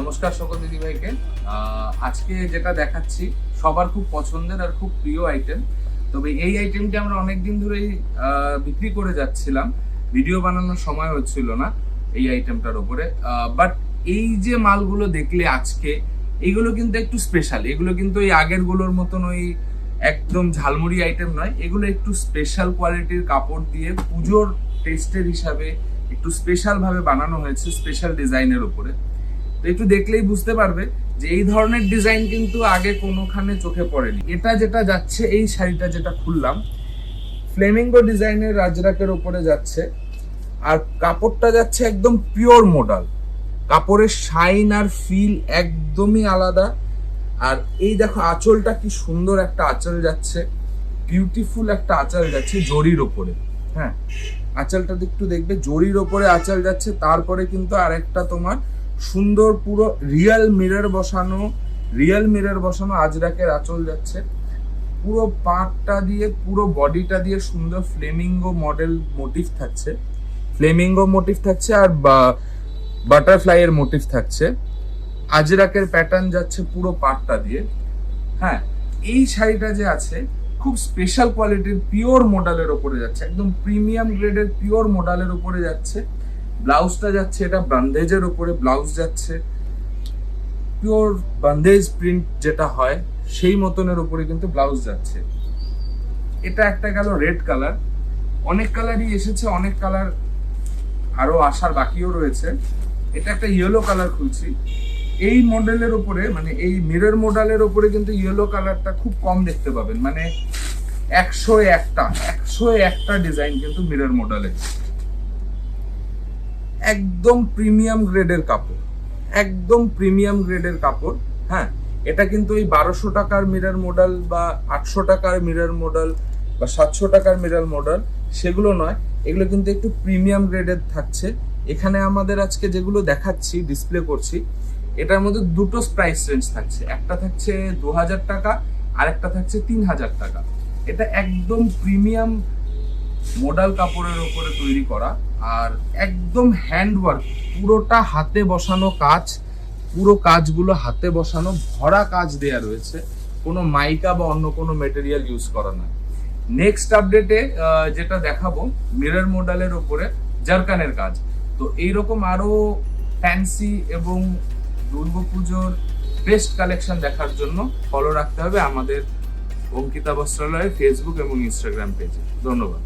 নমস্কার সকল দিদি ভাইকে। আজকে যেটা দেখাচ্ছি সবার খুব পছন্দের আর খুব প্রিয় আইটেম। তবে এই আইটেমটি আমরা অনেকদিন ধরেই বিক্রি করে যাচ্ছিলাম, ভিডিও বানানোর সময় হচ্ছিল না এই আইটেমটার উপরে। বাট এই যে মালগুলো দেখলে আজকে, এইগুলো কিন্তু একটু স্পেশাল। এগুলো কিন্তু এই আগেরগুলোর মতন ওই একদম ঝালমুড়ি আইটেম নয়, এগুলো একটু স্পেশাল কোয়ালিটির কাপড় দিয়ে পুজোর টেস্টের হিসাবে একটু স্পেশাল ভাবে বানানো হয়েছে, স্পেশাল ডিজাইনের উপরে। তো একটু দেখলেই বুঝতে পারবে যে এই ধরনের ডিজাইন কিন্তু আগে কোনোখানে চোখে পড়েনি। এটা যেটা যাচ্ছে, এই শাড়িটা যেটা খুললাম, ফ্লেমিঙ্গো ডিজাইনের রাজরাকের উপরে যাচ্ছে, আর কাপড়টা যাচ্ছে একদম পিওর মডাল। কাপড়ের শাইন আর ফিল একদমই আলাদা। আর এই দেখো আঁচলটা কি সুন্দর একটা আঁচল যাচ্ছে, বিউটিফুল একটা আঁচল যাচ্ছে জরির ওপরে। হ্যাঁ, আঁচলটা একটু দেখবে, জরির ওপরে আঁচল যাচ্ছে। তারপরে কিন্তু আরেকটা তোমার সুন্দর পুরো রিয়েল মিরর বসানো আজরাকের আঁচল যাচ্ছে। পুরো পাটটা দিয়ে, পুরো বডিটা দিয়ে সুন্দর ফ্লেমিঙ্গো মোটিভ থাকছে আর বাটারফ্লাই এর মোটিভ থাকছে। আজরাকের প্যাটার্ন যাচ্ছে পুরো পাটটা দিয়ে। হ্যাঁ, এই শাড়িটা যে আছে খুব স্পেশাল কোয়ালিটির পিওর মডেলের উপরে যাচ্ছে, একদম প্রিমিয়াম গ্রেডের পিওর মডেলের উপরে যাচ্ছে। ব্লাউজটা যাচ্ছে এটা বান্দেজের উপরে, ব্লাউজ যাচ্ছে পিওর বান্দেজ প্রিন্ট যেটা হয় সেই মতনের উপরে কিন্তু ব্লাউজ যাচ্ছে। এটা একটা গেল রেড কালার। অনেক কালারই এসেছে, অনেক কালার আরো আসার বাকিও রয়েছে। এটা একটা ইয়েলো কালার খুলছি। এই মডেলের উপরে, মানে এই মিরর মডেলের উপরে কিন্তু ইয়েলো কালারটা খুব কম দেখতে পাবেন। মানে 101টা ডিজাইন কিন্তু মিরর মডেলে। একদম প্রিমিয়াম গ্রেডের কাপড়। হ্যাঁ, এটা কিন্তু এই 1200 টাকার মিরর মডেল বা 800 টাকার মিরর মডেল বা 700 টাকার মিরর মডেল সেগুলো নয়, এগুলো কিন্তু একটু প্রিমিয়াম গ্রেডের থাকছে। এখানে আমাদের আজকে যেগুলো দেখাচ্ছি, ডিসপ্লে করছি, এটার মধ্যে দুটো প্রাইস রেঞ্জ থাকছে। একটা থাকছে 2000 টাকা আর একটা থাকছে 3000 টাকা। এটা একদম প্রিমিয়াম মডেল কাপড়ের উপরে তৈরি করা আর একদম হ্যান্ডওয়ার্ক, পুরোটা হাতে বসানো কাজ। পুরো কাজগুলো হাতে বসানো, ভরা কাজ দেয়া রয়েছে, কোনো মাইকা বা অন্য কোনো মেটেরিয়াল ইউজ করা নয়। নেক্সট আপডেটে যেটা দেখাবো মিরর মডেলের উপরে জারকানের কাজ। তো এইরকম আরো ফ্যান্সি এবং দুর্গাপুজোর বেস্ট কালেকশন দেখার জন্য ফলো রাখতে হবে আমাদের অঙ্কিতা বস্ত্রালয়ের ফেসবুক এবং ইনস্টাগ্রাম পেজে। ধন্যবাদ।